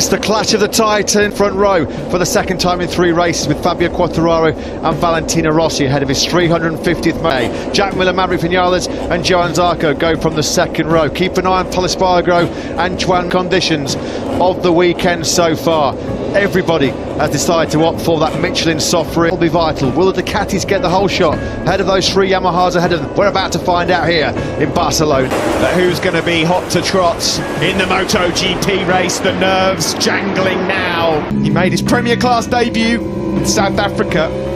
It's the clash of the Titan front row for the second time in 3 races, with Fabio Quartararo and Valentino Rossi ahead of his 350th May. Jack Miller, Maverick Vinales and Johann Zarco go from the second row. Keep an eye on Pol Espargaro and Juan. Conditions of the weekend so far. Everybody has decided to opt for that Michelin soft rim. Will be vital. Will the Ducatis get the whole shot ahead of those 3 Yamahas ahead of them? We're about to find out here in Barcelona. But who's going to be hot to trot in the MotoGP race? The nerves jangling now. He made his Premier Class debut in South Africa.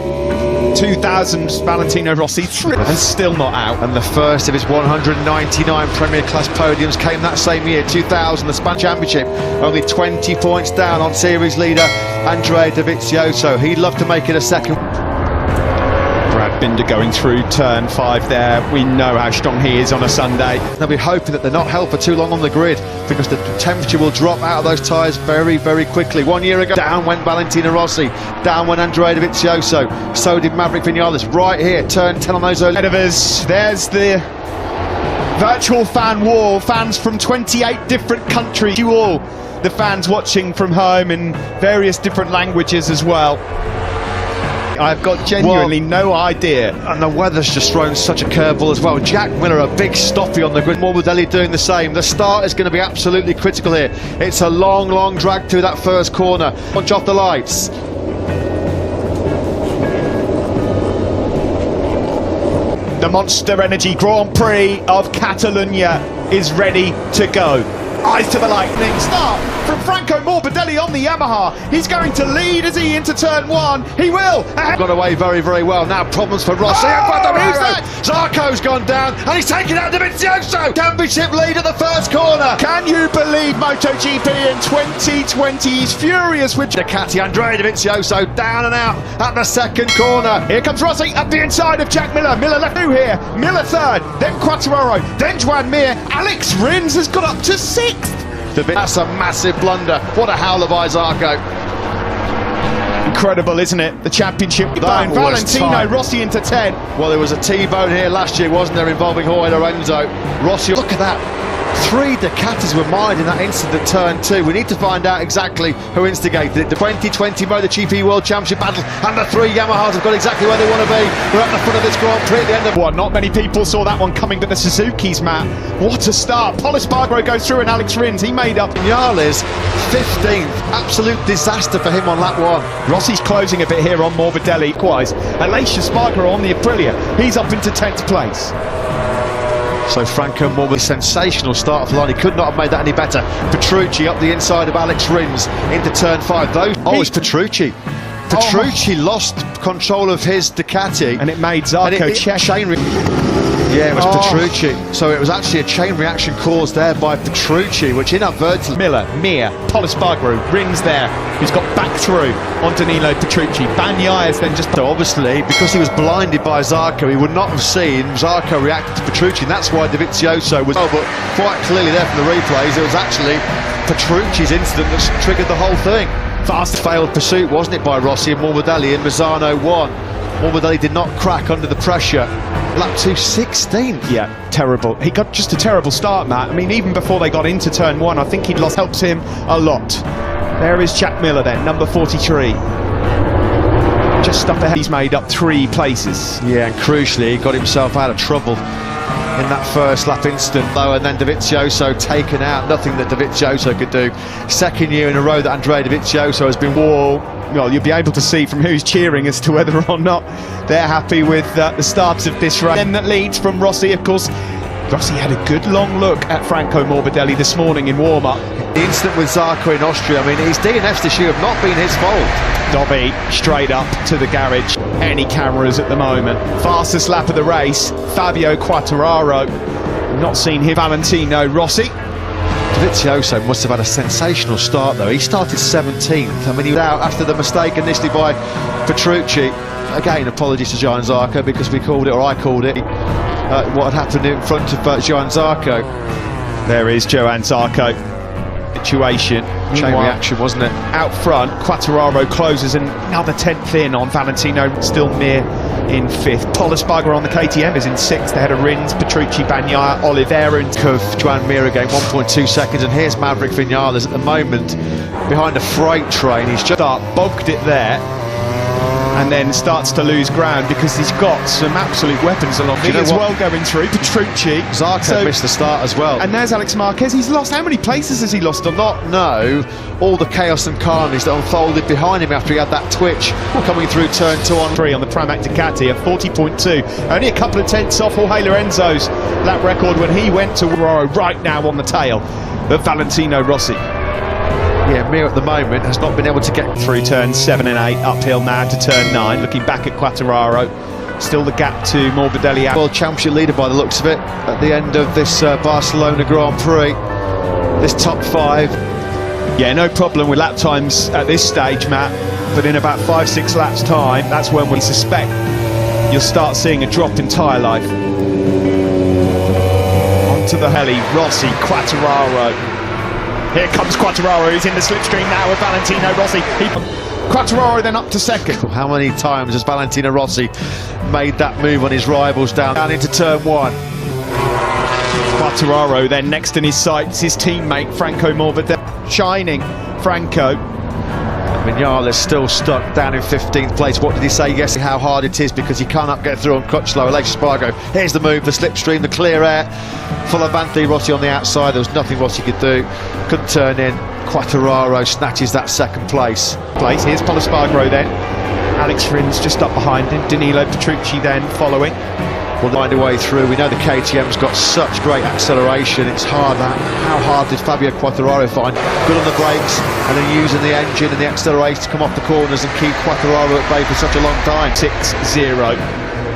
2000 Valentino Rossi and still not out. And the first of his 199 Premier Class podiums came that same year, 2000, the Spanish Championship. Only 20 points down on series leader Andrea Dovizioso. He'd love to make it a second. Brad Binder going through turn 5 there. We know how strong he is on a Sunday. They'll be hoping that they're not held for too long on the grid, because the temperature will drop out of those tyres very, very quickly. 1 year ago, down went Valentino Rossi, down went Andrea Dovizioso, so did Maverick Vinales. Right here, turn 10 on those early. Ahead of us, there's the virtual fan wall, fans from 28 different countries. You all, the fans watching from home in various different languages as well. I've got genuinely no idea. And the weather's just thrown such a curveball as well. Jack Miller, a big stoppie on the grid. Morbidelli doing the same. The start is going to be absolutely critical here. It's a long, long drag through that first corner. Punch off the lights. The Monster Energy Grand Prix of Catalunya is ready to go. Eyes to the lightning. Start from Franco Morbidelli on the Yamaha. He's going to lead as he into turn 1. He will. Got away very, very well. Now problems for Rossi. Zarco's gone down and he's taken out Dovizioso. Championship lead at the first corner. Can you believe MotoGP in 2020? He's furious with Ducati. Andrea Dovizioso down and out at the second corner. Here comes Rossi at the inside of Jack Miller. Miller left through here. Miller third. Then Quartararo. Then Juan Mir. Alex Rins has got up to 6th. That's a massive blunder. What a howler by Zarco. Incredible, isn't it? The championship bone. Valentino Rossi into 10. Well, there was a T-bone here last year, wasn't there, involving Jorge Lorenzo. Rossi, look at that. 3 Ducatis were mired in that incident at turn 2. We need to find out exactly who instigated it. The 2020 MotoGP World Championship battle, and the 3 Yamahas have got exactly where they want to be. We're at the front of this Grand Prix at the end of one. Not many people saw that one coming, but the Suzuki's, Matt. What a start. Pol Espargaro goes through and Alex Rins, he made up. Vinales, 15th. Absolute disaster for him on lap 1. Rossi's closing a bit here on Morbidelli. Likewise, Aleix Espargaro on the Aprilia. He's up into 10th place. So Franco Morbidelli, sensational start off the line. He could not have made that any better. Petrucci up the inside of Alex Rins into turn 5. It's Petrucci. Petrucci lost control of his Ducati. And it made Zarco check. Yeah, it was Petrucci. So it was actually a chain reaction caused there by Petrucci, which inadvertently... Mir, Pol Espargaro, Rins there, who's got back through on Danilo Petrucci. Bagnaia then just... So obviously, because he was blinded by Zarco, he would not have seen Zarco react to Petrucci, and that's why Dovizioso was... Oh, but quite clearly there from the replays, it was actually Petrucci's incident that triggered the whole thing. Fast failed pursuit, wasn't it, by Rossi and Morbidelli, and Misano won. Morbidelli did not crack under the pressure. Lap 2, 16th. Yeah, terrible. He got just a terrible start, Matt. I mean, even before they got into turn 1, I think he'd lost. Helps him a lot. There is Jack Miller then, number 43. Just up ahead. He's made up 3 places. Yeah, and crucially, he got himself out of trouble in that first lap incident, though, and then Dovizioso taken out. Nothing that Dovizioso could do. Second year in a row that Andrea Dovizioso has been... Well, you'll be able to see from who's cheering as to whether or not they're happy with the start of this race. Then that leads from Rossi, of course. Rossi had a good long look at Franco Morbidelli this morning in warm-up. The incident with Zarco in Austria, I mean, his DNFs this year have not been his fault. Dobby straight up to the garage. Any cameras at the moment. Fastest lap of the race, Fabio Quartararo. Not seen him. Valentino Rossi. Dovizioso must have had a sensational start, though. He started 17th. I mean, he was out after the mistake initially by Petrucci. Again, apologies to Johann Zarco, because we called it, or I called it, what had happened in front of Johann Zarco. There is Johann Zarco. situation. Chain Meanwhile, reaction, wasn't it? out front, Quartararo closes and another 10th in on Valentino, still Mir in 5th. Polisbarger on the KTM is in 6th ahead of Rins, Petrucci, Bagnaia, Oliveira and Of Joan Mir again, 1.2 seconds, and here's Maverick Vinales at the moment behind a freight train. He's just bogged it there and then starts to lose ground because he's got some absolute weapons along Do you know as what? well going through. Petrucci, Zarco missed the start as well. and there's Alex Marquez. He's lost, how many places has he lost on? Not know all the chaos and carnage that unfolded behind him after he had that twitch coming through turn 2 on 3 on the Pramac Ducati at 40.2, only a couple of tenths off Jorge Lorenzo's lap record when he went to Ferraro, right now on the tail of Valentino Rossi. Yeah, Mir at the moment has not been able to get Through turns 7 and 8, uphill now to turn 9, looking back at Quartararo, still the gap to Morbidelli. World Championship leader by the looks of it at the end of this Barcelona Grand Prix. This top 5. Yeah, no problem with lap times at this stage, Matt, but in about 5-6 laps time, that's when we suspect you'll start seeing a drop in tyre life. Onto the heli, Rossi, Quartararo. Here comes Quartararo, he's in the slipstream now with Valentino Rossi. Quartararo then up to 2nd. How many times has Valentino Rossi made that move on his rivals down into turn 1? Quartararo then next in his sights, his teammate Franco Morbidelli, shining Franco. Vinales still stuck down in 15th place. What did he say? Yes, how hard it is because he cannot get through on Crutchlow. Alex Spargo, here's the move, the slipstream, the clear air. Full of Anthony Rossi on the outside. There was nothing Rossi could do. Couldn't turn in. Quartararo snatches that 2nd place. Here's Polisbarger then. Alex Rins just up behind him. Danilo Petrucci then following. Will find a way through. We know the KTM's got such great acceleration. It's hard. How hard did Fabio Quartararo find? Good on the brakes and then using the engine and the acceleration to come off the corners and keep Quartararo at bay for such a long time. 6-0.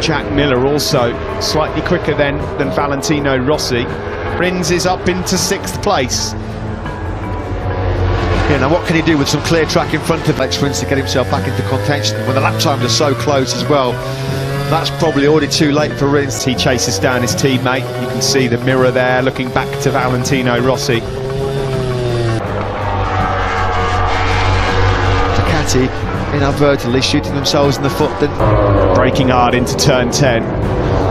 Jack Miller also slightly quicker than Valentino Rossi. Rins is up into 6th place. Yeah, now what can he do with some clear track in front of Alex Rins to get himself back into contention when the lap times are so close as well? That's probably already too late for Rins. He chases down his teammate. You can see the mirror there looking back to Valentino Rossi. Ducati inadvertently shooting themselves in the foot. Then Braking hard into turn 10.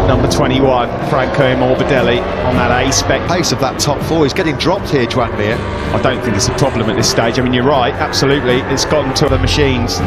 Number 21, Franco Morbidelli on that A-spec. pace of that top 4 is getting dropped here, Joan Mir. I don't think it's a problem at this stage. I mean, you're right, absolutely. It's gotten to the machines.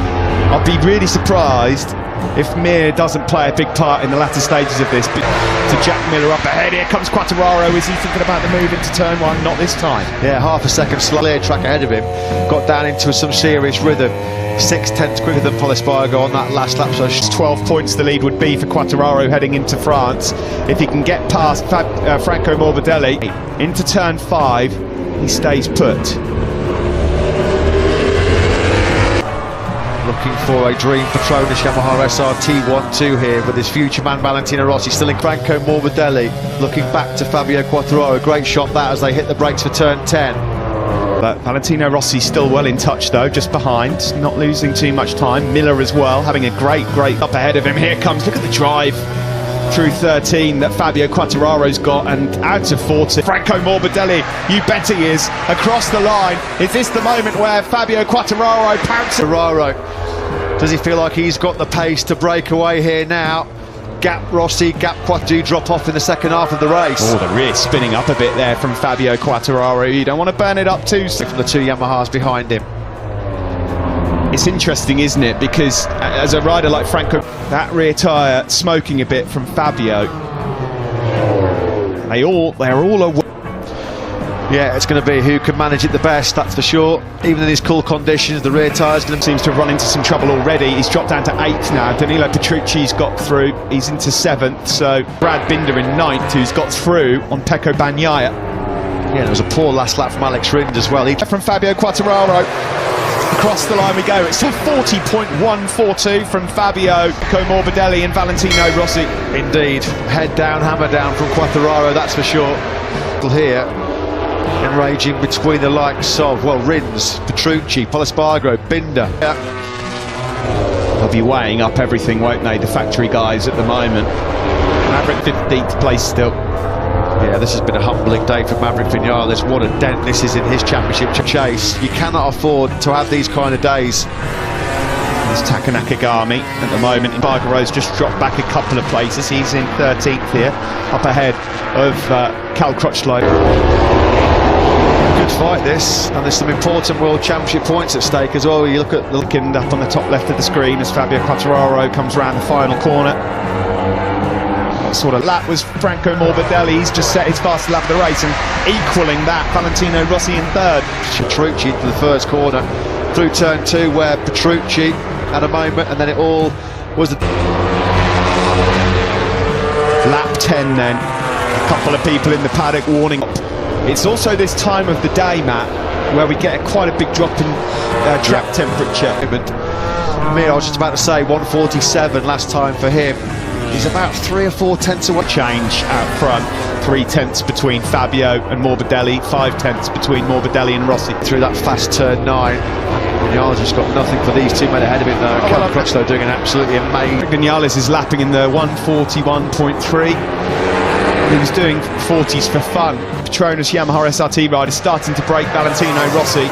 I'll be really surprised if Mir doesn't play a big part in the latter stages of this. But to Jack Miller up ahead, here comes Quartararo. Is he thinking about the move into turn 1? Not this time. Yeah, half a second clear track ahead of him. Got down into some serious rhythm. 6/10 quicker than Polisbarger on that last lap. So 12 points the lead would be for Quartararo heading into France. If he can get past Franco Morbidelli into turn 5, he stays put. looking for a dream Petronas Yamaha SRT 1-2 here with his future man Valentino Rossi still in. Franco Morbidelli looking back to Fabio Quartararo. Great shot that as they hit the brakes for turn 10. But Valentino Rossi still well in touch though, just behind, not losing too much time. Miller as well, having a great up ahead of him. Here comes, look at the drive through 13 that Fabio Quartararo's got, and out to 40. Franco Morbidelli, you bet he is, across the line. Is this the moment where Fabio Quartararo pounces? Quartararo, does he feel like he's got the pace to break away here now? Gap Rossi, gap Quartu drop off in the second half of the race. Oh, the rear spinning up a bit there from Fabio Quartararo. You don't want to burn it up too soon. From the two Yamahas behind him. It's interesting, isn't it? Because as a rider like Franco, that rear tyre smoking a bit from Fabio. They're all away. Yeah, it's going to be who can manage it the best, that's for sure. Even in these cool conditions, the rear tyres going to seems to have run into some trouble already. He's dropped down to 8th now. Danilo Petrucci's got through. He's into 7th. So Brad Binder in 9th, who's got through on Pecco Bagnaia. Yeah, there was a poor last lap from Alex Rins as well. From Fabio Quartararo. Across the line we go. It's a 40.142 from Fabio Morbidelli and Valentino Rossi. Indeed, head down, hammer down from Quartararo, that's for sure. Here, enraging between the likes of, well, Rins, Petrucci, Polisbargo, Binder. Yeah. They'll be weighing up everything, won't they, the factory guys at the moment. Maverick 15th place still. Yeah, this has been a humbling day for Maverick Vinales. What a dent this is in his championship chase. You cannot afford to have these kind of days. There's Taka Nakagami at the moment. Bargaro's just dropped back a couple of places. He's in 13th here, up ahead of Cal Crutchlow. Good fight this, and there's some important World Championship points at stake as well. You look at looking up on the top left of the screen as Fabio Quartararo comes around the final corner. What sort of lap was Franco Morbidelli? He's just set his fastest lap of the race and equaling that. Valentino Rossi in third. Petrucci to the first corner through turn 2, where Petrucci had a moment, and then it all was lap 10 then. A couple of people in the paddock warning. It's also this time of the day, Matt, where we get quite a big drop in track temperature. I was just about to say 147 last time for him. He's about 3 or 4 tenths away. Change out front, 3 tenths between Fabio and Morbidelli, 5 tenths between Morbidelli and Rossi. Through that fast turn 9, Vinales just got nothing for these 2 men ahead of him though. Cal Crutchlow doing an absolutely amazing. Vinales is lapping in the 141.3. He was doing 40s for fun. Petronas Yamaha SRT rider starting to break Valentino Rossi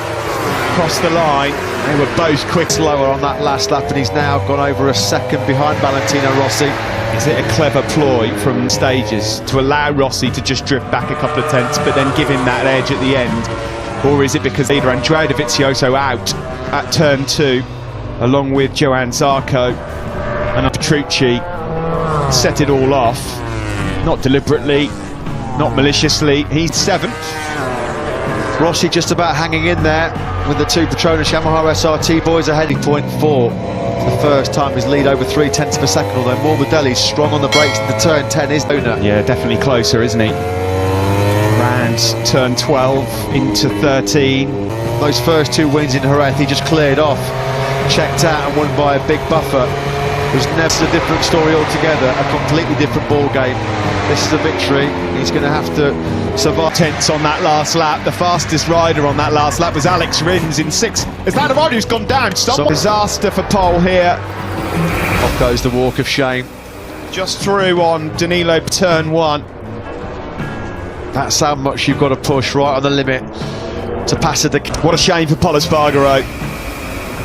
across the line. They were both quick slower on that last lap, and he's now gone over a second behind Valentino Rossi. Is it a clever ploy from Stages to allow Rossi to just drift back a couple of tenths but then give him that edge at the end? Or is it because either Andrea Dovizioso out at turn 2 along with Johann Zarco and Petrucci set it all off? Not deliberately, not maliciously. He's 7th. Rossi just about hanging in there with the 2 Petronas Yamaha SRT boys ahead. Point 4 for the first time, his lead over 3 tenths per second, although Morbidelli's strong on the brakes into turn 10 is owner. Yeah, definitely closer, isn't he? Round turn 12 into 13. Those first 2 wins in Jerez he just cleared off, checked out and won by a big buffer. It was never a different story altogether, a completely different ball game. This is a victory. He's going to have to survive. Tenths on that last lap. The fastest rider on that last lap was Alex Rins in 6th. Is that a rider who's gone down? Disaster for pole here. Off goes the walk of shame. Just through on Danilo turn 1. That's how much you've got to push right on the limit to pass it. What a shame for Pol Espargaro.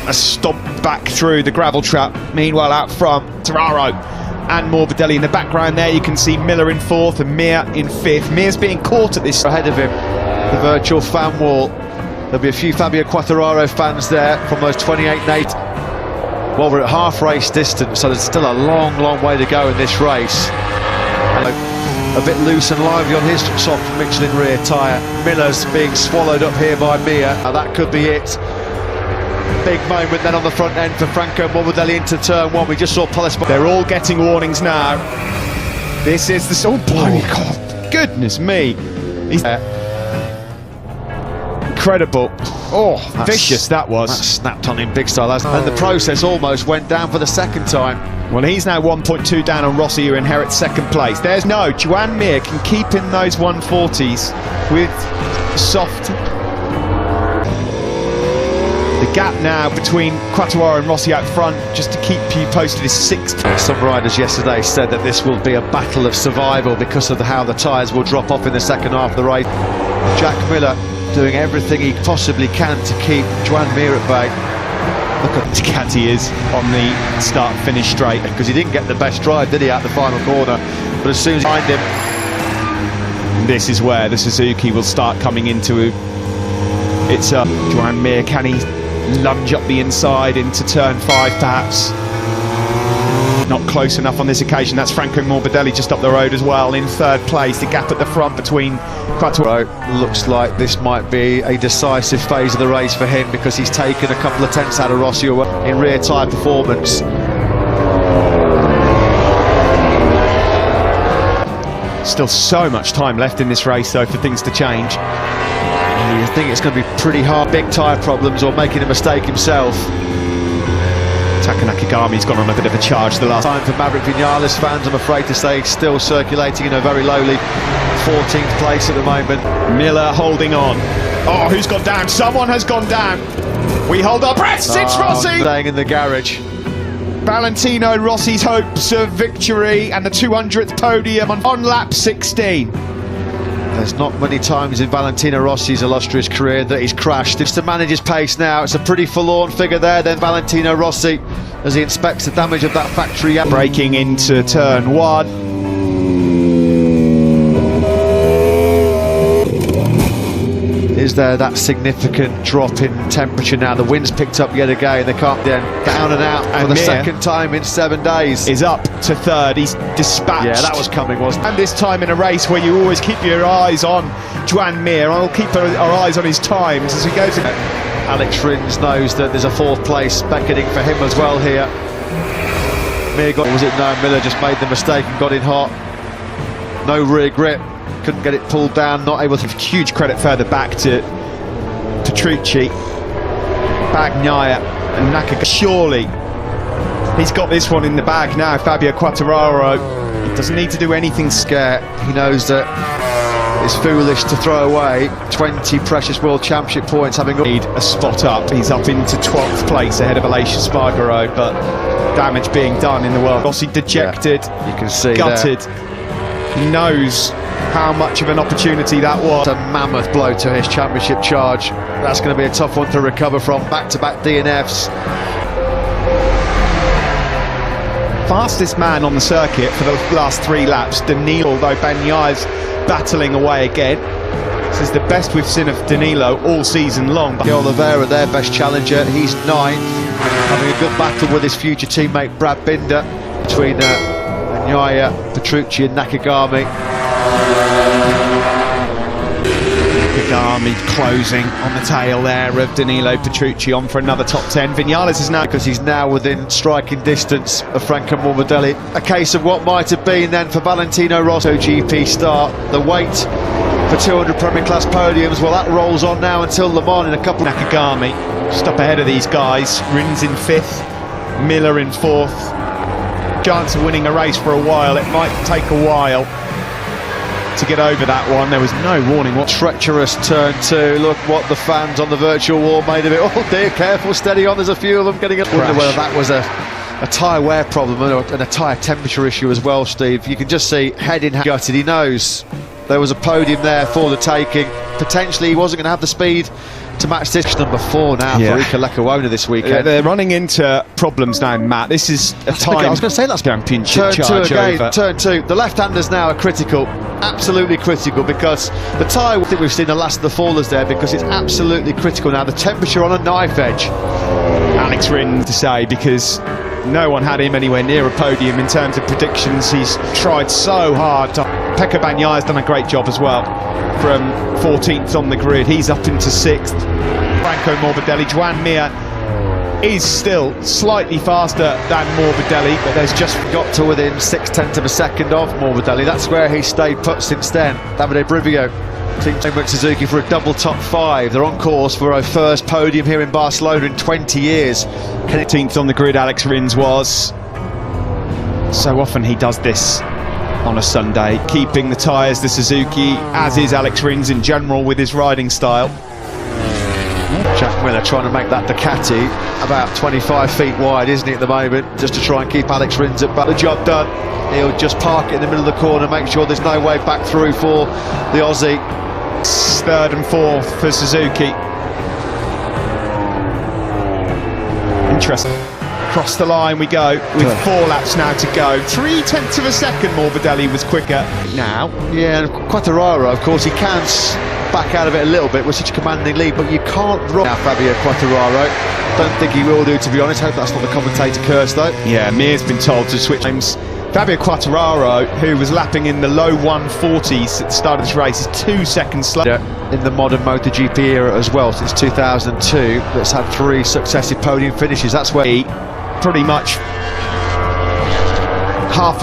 A stomp back through the gravel trap. Meanwhile, out front, Tararo and Morbidelli in the background there. You can see Miller in 4th and Mir in 5th. Mir's being caught at this. Ahead of him, the virtual fan wall. There'll be a few Fabio Quartararo fans there from those 28 Nate. Well, we're at half race distance, so there's still a long, long way to go in this race. And a bit loose and lively on his soft Michelin rear tyre. Miller's being swallowed up here by Mir. Now that could be it. Big moment then on the front end for Franco Morbidelli into turn 1. We just saw Pol Espargaro. They're all getting warnings now. This is the... Oh, bloody God. Goodness me. He's incredible. Oh, vicious that was. That snapped on him big style. And the process almost went down for the second time. Well, he's now 1.2 down on Rossi, who inherits 2nd place. There's no... Joan Mir can keep in those 140s with soft... The gap now between Quartararo and Rossi out front, just to keep you posted, is 6th. Some riders yesterday said that this will be a battle of survival because of how the tyres will drop off in the second half of the race. Jack Miller doing everything he possibly can to keep Joan Mir at bay. Look at Ducati is on the start-finish straight. Because he didn't get the best drive, did he, at the final corner? But as soon as behind him... This is where the Suzuki will start coming into... It's Joan Mir, can he lunge up the inside into turn 5 perhaps? Not close enough on this occasion. That's Franco Morbidelli just up the road as well in 3rd place. The gap at the front between Quartararo. Looks like this might be a decisive phase of the race for him, because he's taken a couple of tenths out of Rossi in rear tyre performance. Still so much time left in this race though for things to change. You think it's going to be pretty hard, big tyre problems or making a mistake himself. Taka Nakagami's gone on a bit of a charge the last time for Maverick Vinales fans, I'm afraid to say, still circulating in a very lowly 14th place at the moment. Miller holding on. Oh, who's gone down? Someone has gone down. We hold our breaths. It's Rossi! Staying in the garage. Valentino Rossi's hopes of victory and the 200th podium on lap 16. There's not many times in Valentino Rossi's illustrious career that he's crashed. Just to manage his pace now, it's a pretty forlorn figure there then Valentino Rossi as he inspects the damage of that factory. Breaking into turn one. Is there that significant drop in temperature now? The wind's picked up yet again. They can't then down and out for the second time in 7 days. Is up to third. He's dispatched. Yeah, that was coming, wasn't it? And this time in a race where you always keep your eyes on Joan Mir. I'll keep our eyes on his times as he goes. Alex Rins knows that there's a fourth place beckoning for him as well here. Mir got, was it no, Miller just made the mistake and got in hot. No rear grip. Couldn't get it pulled down, not able to. Huge credit further back to Petrucci, Bagnaia and Nakagami. Surely he's got this one in the bag now. Fabio Quartararo doesn't need to do anything scare. He knows that it's foolish to throw away 20 precious World Championship points having need a spot up. He's up into 12th place ahead of Aleix Espargaro, but damage being done in the world. Rossi dejected, yeah, you can see gutted. He knows how much of an opportunity that was. A mammoth blow to his championship charge. That's going to be a tough one to recover from. Back-to-back DNFs. Fastest man on the circuit for the last 3 laps, Danilo, although Bagnaia's battling away again. This is the best we've seen of Danilo all season long. Oliveira, their best challenger, he's 9th, having a good battle with his future teammate Brad Binder between Bagnaia, Petrucci and Nakagami. Nakagami closing on the tail there of Danilo Petrucci, on for another top 10. Vinales is now, because he's now within striking distance of Franco Morbidelli. A case of what might have been then for Valentino Rossi. GP start, the wait for 200 Premier Class podiums, well that rolls on now until Le Mans in a couple. Nakagami just up ahead of these guys. Rins in 5th, Miller in 4th. Chance of winning a race for a while. It might take a while to get over that one. There was no warning. What treacherous turn 2. Look what the fans on the virtual wall made of it. Oh dear, careful, steady on. There's a few of them getting a wonder whether that was a tyre wear problem and a tyre temperature issue as well, Steve. You can just see head in hand gutted. He knows there was a podium there for the taking. Potentially he wasn't going to have the speed to match this. Number 4 now for Ika Lecuona this weekend. They're running into problems now, Matt. This is a time. I was going to say that's championship turn 2 again. Over. Turn 2. The left-handers now are critical, absolutely critical, because the tyre, I think we've seen the last of the fallers there, because it's absolutely critical now. The temperature on a knife edge. Alex Rins to say, because no one had him anywhere near a podium in terms of predictions. He's tried so hard. Pecco Bagnaia's done a great job as well. From 14th on the grid, he's up into 6th. Franco Morbidelli, Joan Mir is still slightly faster than Morbidelli, but there's just got to within 0.6 of a second of Morbidelli. That's where he stayed put since then. Davide Brivio, Team Suzuki, for a double top 5. They're on course for a first podium here in Barcelona in 20 years. 18th on the grid, Alex Rins was. So often he does this on a Sunday, keeping the tyres, the Suzuki, as is Alex Rins in general with his riding style. Jack Miller trying to make that Ducati about 25 feet wide, isn't he, at the moment, just to try and keep Alex Rins at back. The job done. He'll just park it in the middle of the corner, make sure there's no way back through for the Aussie. 3rd and 4th for Suzuki. Interesting. Across the line we go with 4 laps now to go. 0.3 of a second Morbidelli was quicker now. Yeah, and Quartararo, of course, he can back out of it a little bit with such a commanding lead, but you can't rock now Fabio Quartararo. Don't think he will do, to be honest. Hope that's not the commentator curse, though. Yeah, Mir's been told to switch names. Fabio Quartararo, who was lapping in the low 140s at the start of this race, is 2 seconds slower. In the modern MotoGP era as well, since 2002, that's had 3 successive podium finishes. That's where he pretty much half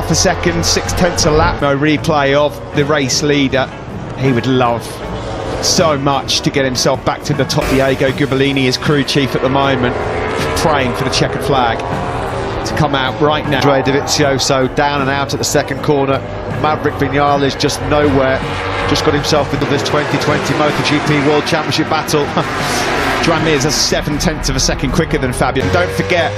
a second, 0.6 a lap. No replay of the race leader. He would love so much to get himself back to the top. Diego Gubellini is crew chief at the moment, praying for the checkered flag to come out right now. Andre Dovizioso down and out at the second corner. Maverick Vinales just nowhere. Just got himself into this 2020 MotoGP World Championship battle. Joan Mir is 0.7 of a second quicker than Fabio. Don't forget,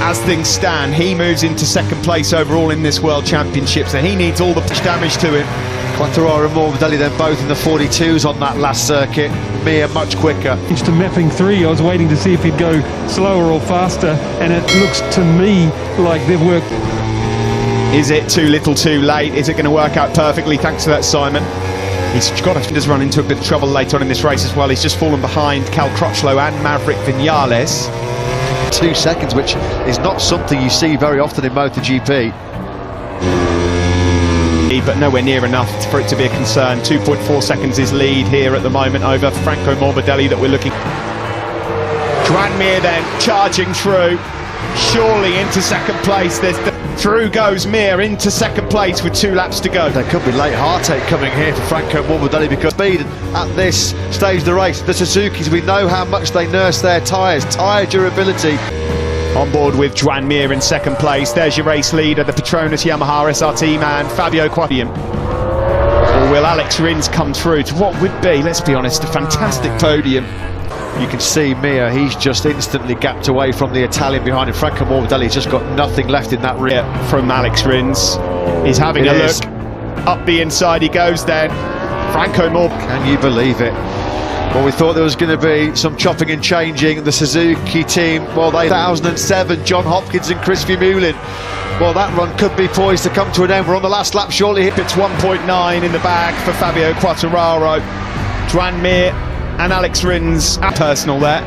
as things stand, he moves into 2nd place overall in this World Championship, so he needs all the damage to him Quartararo and Morbidelli then both in the 42s on that last circuit. Mir much quicker. To mapping 3, I was waiting to see if he'd go slower or faster, and it looks to me like they've worked. Is it too little too late? Is it going to work out perfectly? Thanks for that, Simon. He's got to run into a bit of trouble later on in this race as well. He's just fallen behind Cal Crutchlow and Maverick Vinales. 2 seconds, which is not something you see very often in MotoGP. But nowhere near enough for it to be a concern. 2.4 seconds is lead here at the moment over Franco Morbidelli that we're looking. Joan Mir then charging through, surely into second place. Through goes Mir into second place with 2 laps to go. There could be late heartache coming here for Franco Morbidelli because speed at this stage of the race. The Suzukis, we know how much they nurse their tyres, tyre durability. On board with Joan Mir in second place. There's your race leader, the Petronas Yamaha SRT man, Fabio Quartararo. Or will Alex Rins come through to what would be, let's be honest, a fantastic podium? You can see Mir, he's just instantly gapped away from the Italian behind him. Franco Morbidelli's just got nothing left in that rear. From Alex Rins. He's having a look. Up the inside he goes then. Franco Morbidelli. Can you believe it? Well, we thought there was going to be some chopping and changing. The Suzuki team, well, 2007, John Hopkins and Chris Vermeulen. Well, that run could be poised to come to an end. We're on the last lap, surely. It's 1.9 in the bag for Fabio Quartararo. Joan Mir and Alex Rins, personal there.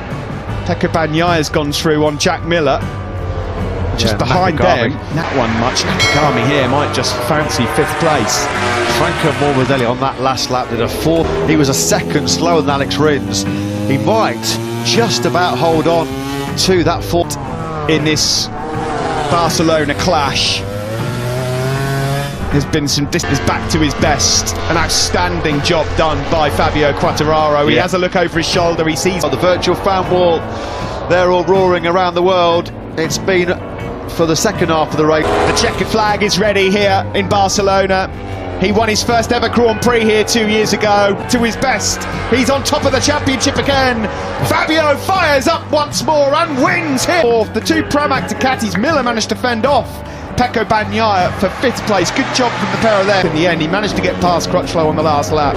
Pecco Bagnaia has gone through on Jack Miller. Just behind them, that one much. Nakagami here might just fancy 5th place. Franco Morbidelli on that last lap did a 4. He was a second slower than Alex Rins. He might just about hold on to that 4. In this Barcelona clash, there's been some distance back to his best. An outstanding job done by Fabio Quartararo. He has a look over his shoulder, he sees the virtual fan wall. They're all roaring around the world. It's been for the second half of the race. The checkered flag is ready here in Barcelona. He won his first ever Grand Prix here 2 years ago. To his best, he's on top of the championship again. Fabio fires up once more and wins here. The 2 Pramac Ducatis, Miller managed to fend off Pecco Bagnaia for 5th place. Good job from the pair of them. In the end, he managed to get past Crutchlow on the last lap.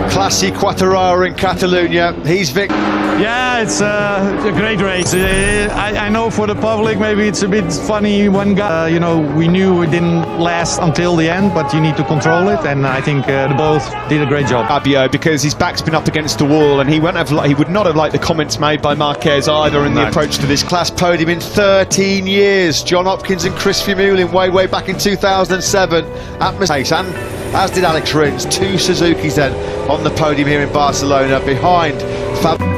Classy Quartararo in Catalunya. He's Vic. Yeah, it's a great race. I know for the public maybe it's a bit funny. One guy, we knew it didn't last until the end, but you need to control it, and I think the both did a great job. Fabio, because his back's been up against the wall, and he would not have liked the comments made by Marquez either in the approach to this class podium in 13 years. John Hopkins and Chris Vermeulen way back in 2007 at Mercedes, and as did Alex Rins. 2 Suzukis then on the podium here in Barcelona behind Fabio.